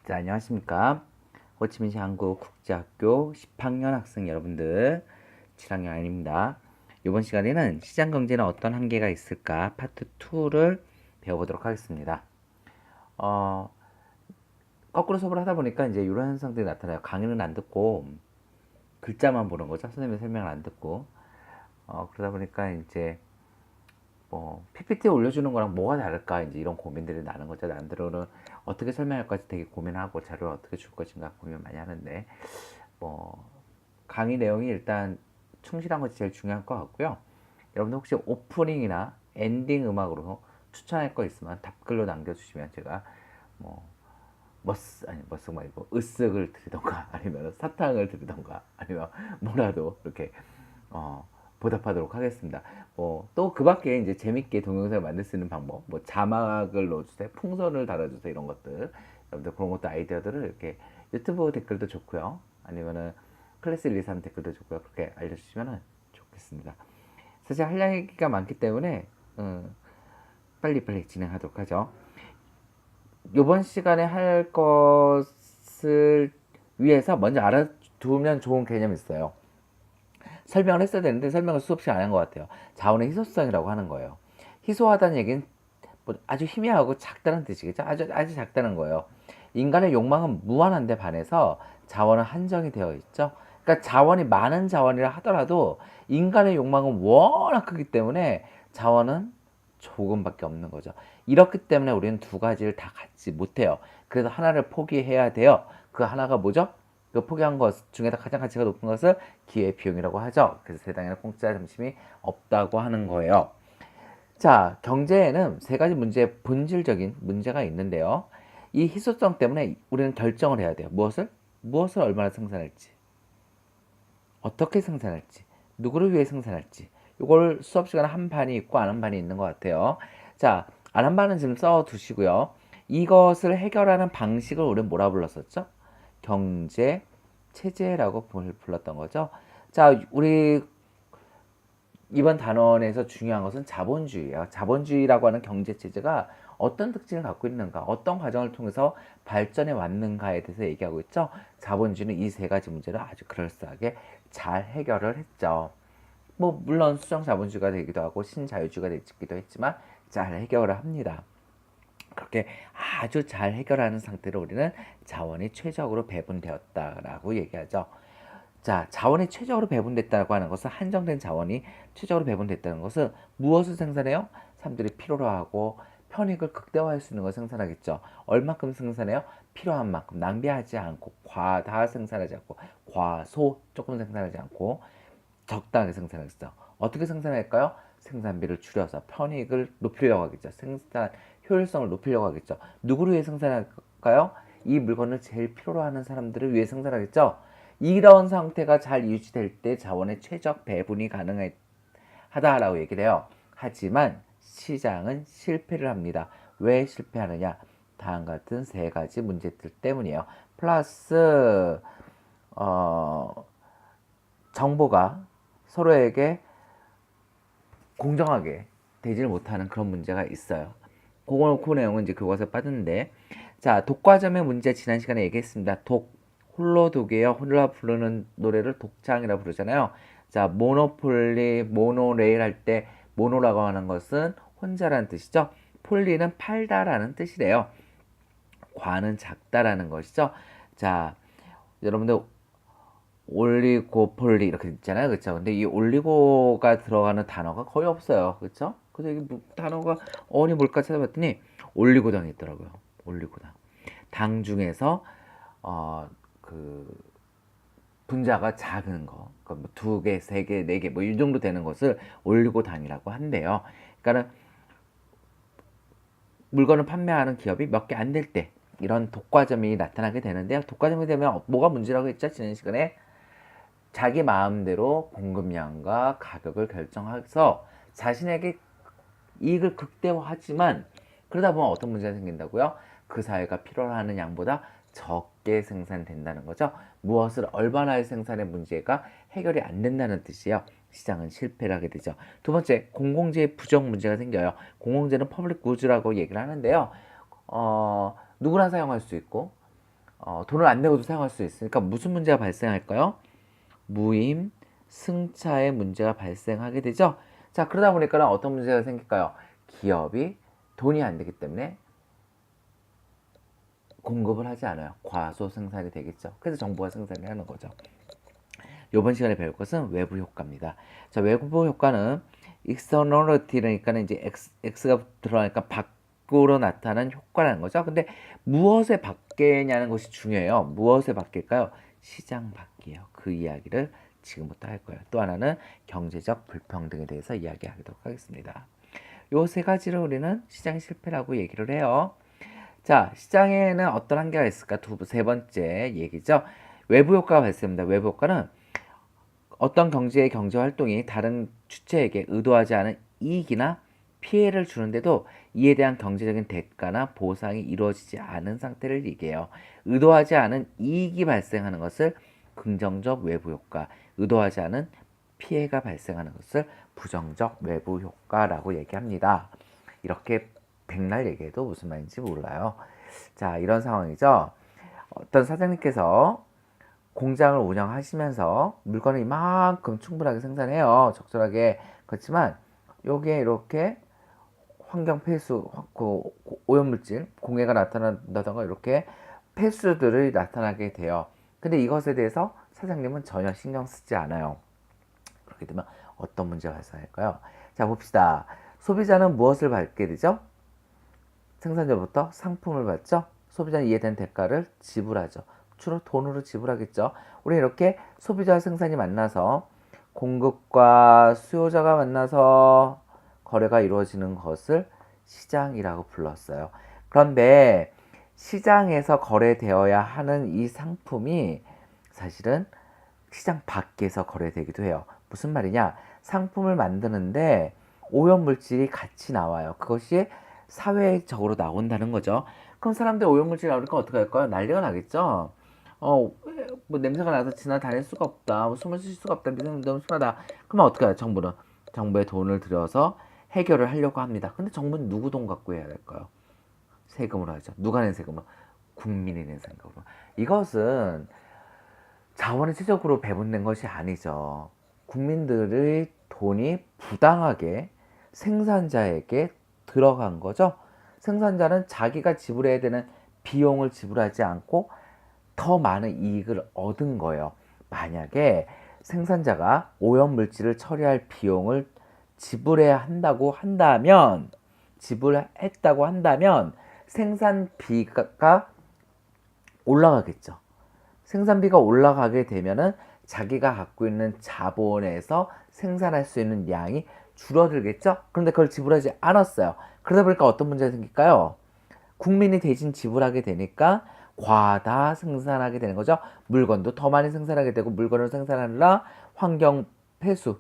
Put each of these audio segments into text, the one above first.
자, 안녕하십니까. 호치민시 한국국제학교 10학년 학생 여러분들, 7학년 아닙니다. 이번 시간에는 시장경제는 어떤 한계가 있을까 파트 2를 배워보도록 하겠습니다. 어, 거꾸로 수업을 하다 보니까 이제 이런 현상들이 나타나요. 강의는 안 듣고 글자만 보는 거죠. 선생님의 설명을 안 듣고. 그러다 보니까 이제 PPT 올려주는 거랑 뭐가 다를까 이제 이런 고민들이 나는 거죠. 남들은 어떻게 설명할 것지 되게 고민하고 자료를 어떻게 줄 것인가 고민 많이 하는데 뭐 강의 내용이 일단 충실한 것이 제일 중요한 것 같고요. 여러분들 혹시 오프닝이나 엔딩 음악으로 추천할 거 있으면 답글로 남겨주시면 제가 뭐 머스 말고 으쓱을 드리던가 아니면 사탕을 드리던가 아니면 뭐라도 이렇게 어, 보답하도록 하겠습니다. 또 그 밖에 이제 재밌게 동영상을 만들 수 있는 방법, 자막을 넣어주세요, 풍선을 달아주세요, 이런 것들. 여러분들 그런 것도 아이디어들을 이렇게 유튜브 댓글도 좋고요. 아니면은 클래스 1, 2, 3 댓글도 좋고요. 그렇게 알려주시면 좋겠습니다. 사실 할 얘기가 많기 때문에 빨리빨리 진행하도록 하죠. 이번 시간에 할 것을 위해서 먼저 알아두면 좋은 개념이 있어요. 설명을 했어야 되는데 설명을 수없이 안 한 것 같아요. 자원의 희소성이라고 하는 거예요. 희소하다는 얘기는 뭐 아주 희미하고 작다는 뜻이겠죠. 아주 작다는 거예요. 인간의 욕망은 무한한데 반해서 자원은 한정이 되어 있죠. 그러니까 자원이 많은 자원이라 하더라도 인간의 욕망은 워낙 크기 때문에 자원은 조금밖에 없는 거죠. 이렇기 때문에 우리는 두 가지를 다 갖지 못해요. 그래서 하나를 포기해야 돼요. 그 하나가 뭐죠? 그 포기한 것 중에서 가장 가치가 높은 것을 기회비용이라고 하죠. 그래서 세상에는 공짜 점심이 없다고 하는 거예요. 자, 경제에는 세 가지 본질적인 문제가 있는데요. 이 희소성 때문에 우리는 결정을 해야 돼요. 무엇을 얼마나 생산할지, 어떻게 생산할지, 누구를 위해 생산할지. 이걸 수업 시간에 한 반이 있고 안 한 반이 있는 것 같아요. 자, 안 한 반은 지금 써 두시고요. 이것을 해결하는 방식을 우리는 뭐라 불렀었죠? 경제 체제라고 불렀던 거죠. 자, 우리 이번 단원에서 중요한 것은 자본주의예요. 자본주의라고 하는 경제 체제가 어떤 특징을 갖고 있는가, 어떤 과정을 통해서 발전해 왔는가에 대해서 얘기하고 있죠. 자본주의는 이 세 가지 문제를 아주 그럴싸하게 잘 해결을 했죠. 물론 수정 자본주의가 되기도 하고 신자유주의가 되기도 했지만 잘 해결을 합니다. 그렇게 아주 잘 해결하는 상태로 우리는 자원이 최적으로 배분되었다라고 얘기하죠. 자, 자원이 최적으로 배분됐다고 하는 것은 한정된 자원이 최적으로 배분됐다는 것은 무엇을 생산해요? 사람들이 필요로 하고 편익을 극대화할 수 있는 걸 생산하겠죠. 얼마큼 생산해요? 필요한 만큼 낭비하지 않고 과다 생산하지 않고 과소 조금 생산하지 않고 적당하게 생산하겠죠. 어떻게 생산할까요? 생산비를 줄여서 편익을 높이려고 하겠죠. 생산 효율성을 높이려고 하겠죠. 누구를 위해 생산할까요? 이 물건을 제일 필요로 하는 사람들을 위해 생산하겠죠. 이런 상태가 잘 유지될 때 자원의 최적 배분이 가능하다라고 얘기를 해요. 하지만 시장은 실패를 합니다. 왜 실패하느냐? 다음 같은 세 가지 문제들 때문이에요. 플러스 어, 정보가 서로에게 공정하게 되지를 못하는 그런 문제가 있어요. 그 내용은 이제 교과서에 빠졌는데, 자, 독과점의 문제 지난 시간에 얘기했습니다. 홀로 독이에요. 홀라 부르는 노래를 독창이라 부르잖아요. 자, 모노폴리, 모노레일 할 때 모노라고 하는 것은 혼자라는 뜻이죠. 폴리는 팔다라는 뜻이래요. 과는 작다라는 것이죠. 자, 여러분들 올리고폴리 이렇게 있잖아요. 그렇죠? 근데 이 올리고가 들어가는 단어가 거의 없어요. 그렇죠? 그래서 이 단어가 어원이 뭘까 찾아봤더니 올리고당이 있더라고요. 올리고당. 당 중에서 그 분자가 작은 거, 그러니까 두 개, 세 개, 네 개, 이 정도 되는 것을 올리고당이라고 한대요. 그러니까 물건을 판매하는 기업이 몇 개 안 될 때 이런 독과점이 나타나게 되는데요. 독과점이 되면 뭐가 문제라고 했죠? 지난 시간에 자기 마음대로 공급량과 가격을 결정해서 자신에게 이익을 극대화하지만 그러다 보면 어떤 문제가 생긴다고요? 그 사회가 필요로 하는 양보다 적게 생산된다는 거죠. 무엇을 얼마나 생산의 문제가 해결이 안 된다는 뜻이에요. 시장은 실패를 하게 되죠. 두 번째, 공공재의 부정 문제가 생겨요. 공공재는 퍼블릭 구즈라고 얘기를 하는데요. 누구나 사용할 수 있고 돈을 안 내고도 사용할 수 있으니까 무슨 문제가 발생할까요? 무임, 승차의 문제가 발생하게 되죠. 자, 그러다 보니까 어떤 문제가 생길까요? 기업이 돈이 안 되기 때문에 공급을 하지 않아요. 과소 생산이 되겠죠. 그래서 정부가 생산을 하는 거죠. 이번 시간에 배울 것은 외부 효과입니다. 자, 외부 효과는 externality니까 이제 X가 들어가니까 밖으로 나타나는 효과라는 거죠. 근데 무엇에 밖에냐는 것이 중요해요. 무엇에 밖일까요? 시장 밖이에요. 그 이야기를 지금부터 할 거예요. 또 하나는 경제적 불평등에 대해서 이야기하도록 하겠습니다. 요 세 가지를 우리는 시장 실패라고 얘기를 해요. 자, 시장에는 어떤 한계가 있을까? 세 번째 얘기죠. 외부 효과가 발생합니다. 외부 효과는 어떤 경제 활동이 다른 주체에게 의도하지 않은 이익이나 피해를 주는데도 이에 대한 경제적인 대가나 보상이 이루어지지 않은 상태를 얘기해요. 의도하지 않은 이익이 발생하는 것을 긍정적 외부 효과, 의도하지 않은 피해가 발생하는 것을 부정적 외부 효과라고 얘기합니다. 이렇게 백날 얘기해도 무슨 말인지 몰라요. 자, 이런 상황이죠. 어떤 사장님께서 공장을 운영하시면서 물건을 이만큼 충분하게 생산해요. 적절하게. 그렇지만 여기에 이렇게 환경 폐수, 오염물질, 공해가 나타난다던가 이렇게 폐수들이 나타나게 돼요. 근데 이것에 대해서 사장님은 전혀 신경 쓰지 않아요. 그렇게 되면 어떤 문제가 발생할까요? 자, 봅시다. 소비자는 무엇을 받게 되죠? 생산자로부터 상품을 받죠. 소비자는 이에 대한 대가를 지불하죠. 주로 돈으로 지불하겠죠. 우리 이렇게 소비자와 생산이 만나서 공급과 수요자가 만나서 거래가 이루어지는 것을 시장이라고 불렀어요. 그런데 시장에서 거래되어야 하는 이 상품이 사실은 시장 밖에서 거래되기도 해요. 무슨 말이냐? 상품을 만드는데 오염물질이 같이 나와요. 그것이 사회적으로 나온다는 거죠. 그럼 사람들 오염물질 나오니까 어떻게 할까요? 난리가 나겠죠. 뭐 냄새가 나서 지나다닐 수가 없다. 뭐 숨을 쉴 수가 없다. 미세먼지 너무 심하다. 그러면 어떻게 해요? 정부는 정부에 돈을 들여서 해결을 하려고 합니다. 근데 정부는 누구 돈 갖고 해야 될까요? 세금으로 하죠. 누가 낸 세금으로? 국민이 낸 세금으로. 이것은 자원이 최적으로 배분된 것이 아니죠. 국민들의 돈이 부당하게 생산자에게 들어간 거죠. 생산자는 자기가 지불해야 되는 비용을 지불하지 않고 더 많은 이익을 얻은 거예요. 만약에 생산자가 오염물질을 처리할 비용을 지불해야 한다고 한다면, 지불했다고 한다면 생산비가 올라가겠죠. 생산비가 올라가게 되면은 자기가 갖고 있는 자본에서 생산할 수 있는 양이 줄어들겠죠? 그런데 그걸 지불하지 않았어요. 그러다 보니까 어떤 문제가 생길까요? 국민이 대신 지불하게 되니까 과다 생산하게 되는 거죠. 물건도 더 많이 생산하게 되고 물건을 생산하느라 환경 폐수,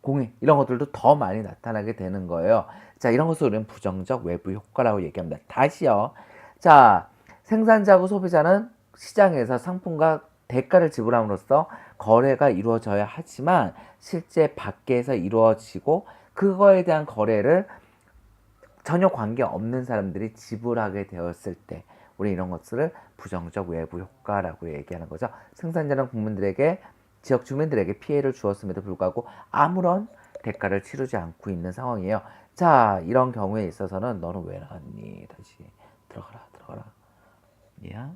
공해 이런 것들도 더 많이 나타나게 되는 거예요. 자, 이런 것을 우리는 부정적 외부 효과라고 얘기합니다. 다시요. 자, 생산자하고 소비자는 시장에서 상품과 대가를 지불함으로써 거래가 이루어져야 하지만 실제 밖에서 이루어지고 그거에 대한 거래를 전혀 관계없는 사람들이 지불하게 되었을 때 우리 이런 것들을 부정적 외부 효과라고 얘기하는 거죠. 생산자는 국민들에게 지역 주민들에게 피해를 주었음에도 불구하고 아무런 대가를 치르지 않고 있는 상황이에요. 자, 이런 경우에 있어서는 너는 왜 나왔니? 다시 들어가라. 얘야?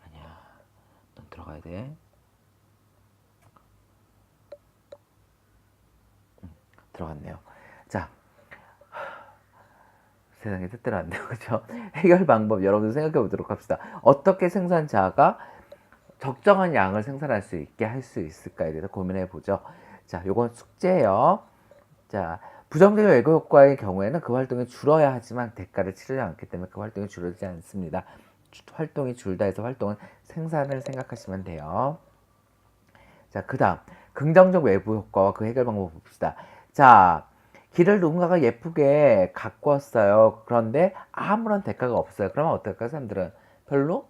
아니야. 넌 들어가야 돼. 들어갔네요. 자, 세상에 뜻대로 안 돼요. 그죠? 해결 방법 여러분들 생각해 보도록 합시다. 어떻게 생산자가 적정한 양을 생산할 수 있게 할 수 있을까에 대해서 고민해 보죠. 자, 요건 숙제예요. 자, 부정적인 외부 효과의 경우에는 그 활동이 줄어야 하지만 대가를 치르지 않기 때문에 그 활동이 줄어들지 않습니다. 활동이 줄다 해서 활동은 생산을 생각하시면 돼요. 자, 그 다음 긍정적 외부 효과와 그 해결 방법 봅시다. 자, 길을 누군가가 예쁘게 가꾸었어요. 그런데 아무런 대가가 없어요. 그러면 어떨까요? 사람들은 별로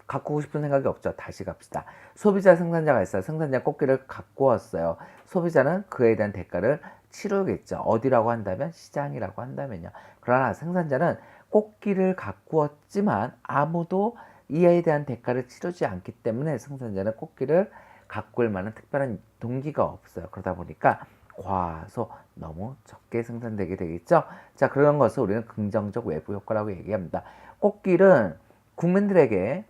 가꾸고 싶은 생각이 없죠. 다시 갑시다. 소비자 생산자가 있어요. 생산자 꽃길을 가꾸었어요. 소비자는 그에 대한 대가를 치르겠죠. 어디라고 한다면 시장이라고 한다면요. 그러나 생산자는 꽃길을 가꾸었지만 아무도 이에 대한 대가를 치르지 않기 때문에 생산자는 꽃길을 가꿀 만한 특별한 동기가 없어요. 그러다 보니까 과소 너무 적게 생산되게 되겠죠. 자, 그런 것을 우리는 긍정적 외부 효과라고 얘기합니다. 꽃길은 국민들에게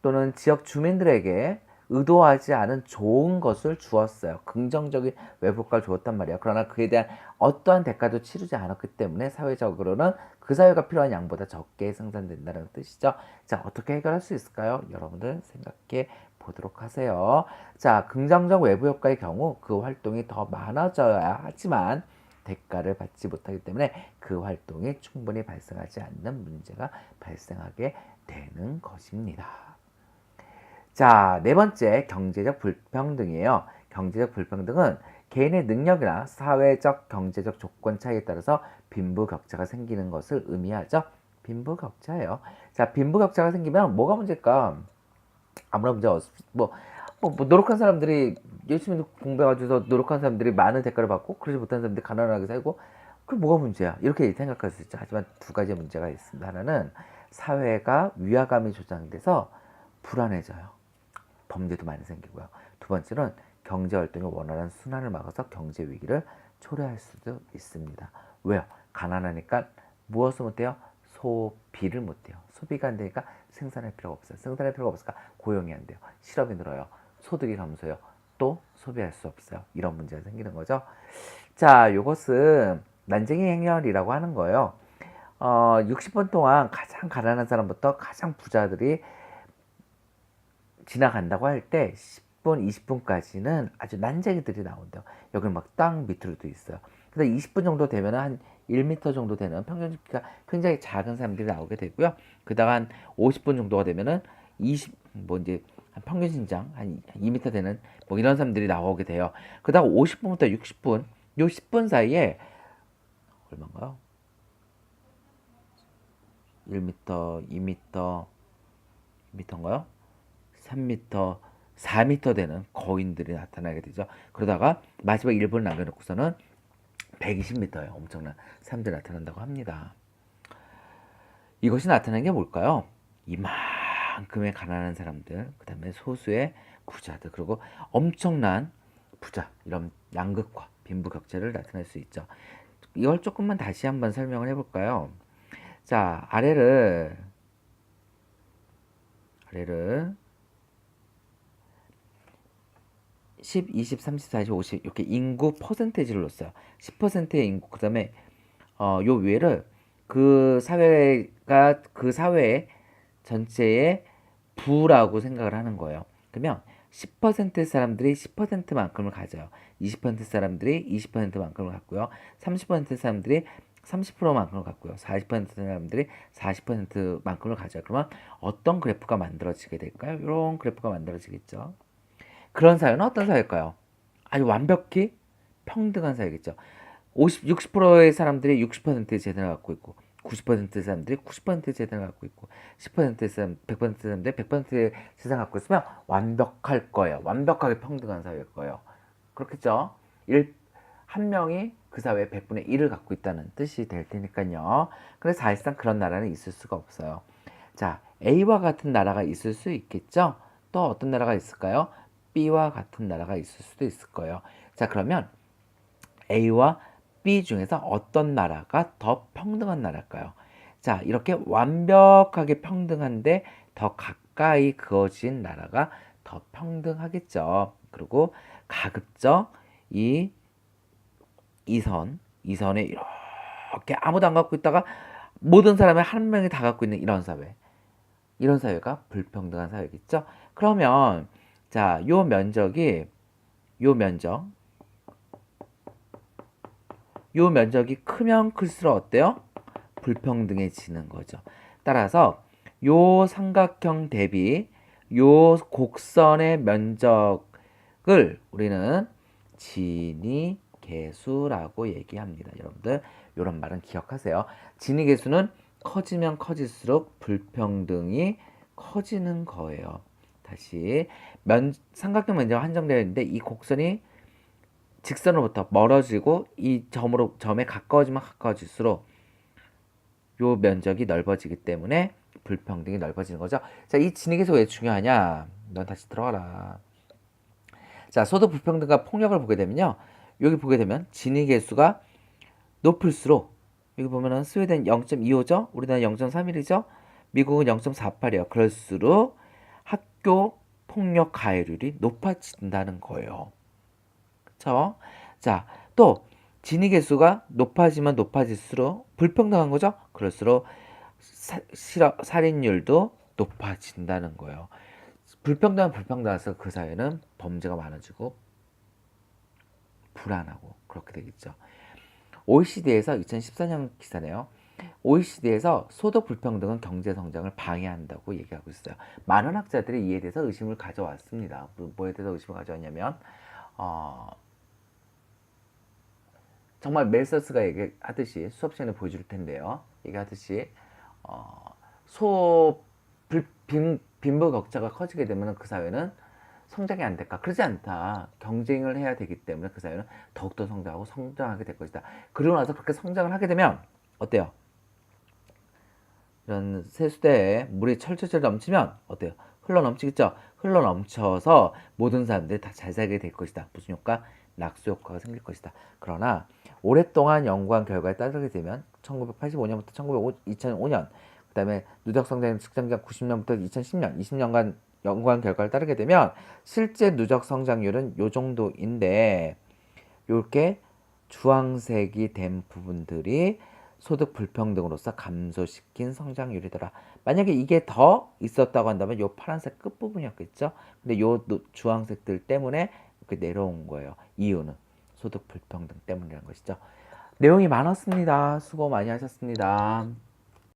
또는 지역 주민들에게 의도하지 않은 좋은 것을 주었어요. 긍정적인 외부 효과를 주었단 말이에요. 그러나 그에 대한 어떠한 대가도 치르지 않았기 때문에 사회적으로는 그 사회가 필요한 양보다 적게 생산된다는 뜻이죠. 자, 어떻게 해결할 수 있을까요? 여러분들 생각해 보도록 하세요. 자, 긍정적 외부 효과의 경우 그 활동이 더 많아져야 하지만 대가를 받지 못하기 때문에 그 활동이 충분히 발생하지 않는 문제가 발생하게 되는 것입니다. 자, 네 번째 경제적 불평등이에요. 경제적 불평등은 개인의 능력이나 사회적 경제적 조건 차이에 따라서 빈부격차가 생기는 것을 의미하죠. 빈부격차예요. 자, 빈부격차가 생기면 뭐가 문제일까? 아무런 문제 없. 노력한 사람들이 열심히 공부해가지고 노력한 사람들이 많은 대가를 받고 그러지 못한 사람들이 가난하게 살고 그게 뭐가 문제야? 이렇게 생각할 수 있죠. 하지만 두 가지 문제가 있습니다. 하나는 사회가 위화감이 조장돼서 불안해져요. 범죄도 많이 생기고요. 두 번째는 경제활동의 원활한 순환을 막아서 경제 위기를 초래할 수도 있습니다. 왜요? 가난하니까 무엇을 못해요? 소비를 못해요. 소비가 안 되니까 생산할 필요가 없어요. 생산할 필요가 없으니까 고용이 안 돼요. 실업이 늘어요. 소득이 감소해요. 또 소비할 수 없어요. 이런 문제가 생기는 거죠. 자, 이것은 난쟁이 행렬이라고 하는 거예요. 60분 동안 가장 가난한 사람부터 가장 부자들이 지나간다고 할 때 10분, 20분까지는 아주 난쟁이들이 나온대요. 여기는 막 땅 밑으로도 있어요. 그래서 20분 정도 되면 한 1m 정도 되는 평균 키가 굉장히 작은 사람들이 나오게 되고요. 그다가 한 50분 정도가 되면은 이제 한 평균 신장 한 2m 되는 뭐 이런 사람들이 나오게 돼요. 그다가 50분부터 60분, 요 10분 사이에 얼마인가요? 1m, 2m, 2m인가요? 3m, 4m 되는 거인들이 나타나게 되죠. 그러다가 마지막 1분을 남겨놓고서는 120m예요. 엄청난 사람들이 나타난다고 합니다. 이것이 나타나는 게 뭘까요? 이만큼의 가난한 사람들, 그 다음에 소수의 부자들, 그리고 엄청난 부자, 이런 양극화, 빈부격차를 나타낼 수 있죠. 이걸 조금만 다시 한번 설명을 해볼까요? 자, 아래를 10, 20, 30, 40, 50 이렇게 인구 퍼센테이지를 놨어요. 10%의 인구, 그 다음에 요 위에를 그 사회가 그 사회 전체의 부라고 생각을 하는 거예요. 그러면 10% 사람들이 10%만큼을 가져요. 20% 사람들이 20%만큼을 갖고요. 30% 사람들이 30%만큼을 갖고요. 40% 사람들이 40%만큼을 가져요. 그러면 어떤 그래프가 만들어지게 될까요? 이런 그래프가 만들어지겠죠. 그런 사회는 어떤 사회일까요? 아주 완벽히 평등한 사회겠죠. 60%의 사람들이 60%의 재산을 갖고 있고 90%의 사람들이 90%의 재산을 갖고 있고 10%의 사람, 100%의 사람들이 100%의 재산을 갖고 있으면 완벽할 거예요. 완벽하게 평등한 사회일 거예요. 그렇겠죠? 한 명이 그 사회의 100분의 1을 갖고 있다는 뜻이 될 테니까요. 그래서 사실상 그런 나라는 있을 수가 없어요. 자, A와 같은 나라가 있을 수 있겠죠? 또 어떤 나라가 있을까요? B와 같은 나라가 있을 수도 있을 거예요. 자, 그러면 A와 B 중에서 어떤 나라가 더 평등한 나라일까요? 자, 이렇게 완벽하게 평등한데 더 가까이 그어진 나라가 더 평등하겠죠. 그리고 가급적 이선에 이렇게 아무도 안 갖고 있다가 모든 사람이 한 명이 다 갖고 있는 이런 사회. 이런 사회가 불평등한 사회겠죠. 그러면 자, 요 면적이 크면 클수록 어때요? 불평등해지는 거죠. 따라서 요 삼각형 대비 요 곡선의 면적을 우리는 진위 계수라고 얘기합니다. 여러분들 이런 말은 기억하세요. 진위 계수는 커지면 커질수록 불평등이 커지는 거예요. 다시 삼각형 면적이 한정되어 있는데 이 곡선이 직선으로부터 멀어지고 이 점에 가까워지면 가까워질수록 요 면적이 넓어지기 때문에 불평등이 넓어지는 거죠. 자, 이 진위계수 왜 중요하냐? 넌 다시 들어가라. 자, 소득 불평등과 폭력을 보게 되면요. 여기 보게 되면 진위계수가 높을수록 여기 보면은 스웨덴 0.25죠? 우리나라 0.31이죠? 미국은 0.48이에요. 그럴수록 학교 폭력 가해율이 높아진다는 거예요. 그쵸? 자, 또 진위계수가 높아지면 높아질수록 불평등한 거죠? 그럴수록 살인율도 높아진다는 거예요. 불평등해서 그 사회는 범죄가 많아지고 불안하고 그렇게 되겠죠. OECD에서 2014년 기사네요. OECD에서 소득 불평등은 경제 성장을 방해한다고 얘기하고 있어요. 많은 학자들이 이에 대해서 의심을 가져왔습니다. 뭐에 대해서 의심을 가져왔냐면 정말 멜서스가 얘기하듯이 수업 시간에 보여줄 텐데요. 얘기하듯이 빈부 격차가 커지게 되면 그 사회는 성장이 안 될까? 그러지 않다. 경쟁을 해야 되기 때문에 그 사회는 더욱더 성장하게 될 것이다. 그러고 나서 그렇게 성장을 하게 되면 어때요? 이런 세수대에 물이 철철철 넘치면 어때요? 흘러 넘치겠죠? 흘러 넘쳐서 모든 사람들이 다 잘 살게 될 것이다. 무슨 효과? 낙수 효과가 생길 것이다. 그러나 오랫동안 연구한 결과에 따르게 되면 1985년부터 2005년 그 다음에 누적 성장 측정기간 90년부터 2010년 20년간 연구한 결과를 따르게 되면 실제 누적 성장률은 요 정도인데 이렇게 주황색이 된 부분들이 소득 불평등으로서 감소시킨 성장률이더라. 만약에 이게 더 있었다고 한다면 요 파란색 끝부분이었겠죠. 근데 요 주황색들 때문에 이렇게 내려온 거예요. 이유는 소득 불평등 때문이라는 것이죠. 내용이 많았습니다. 수고 많이 하셨습니다.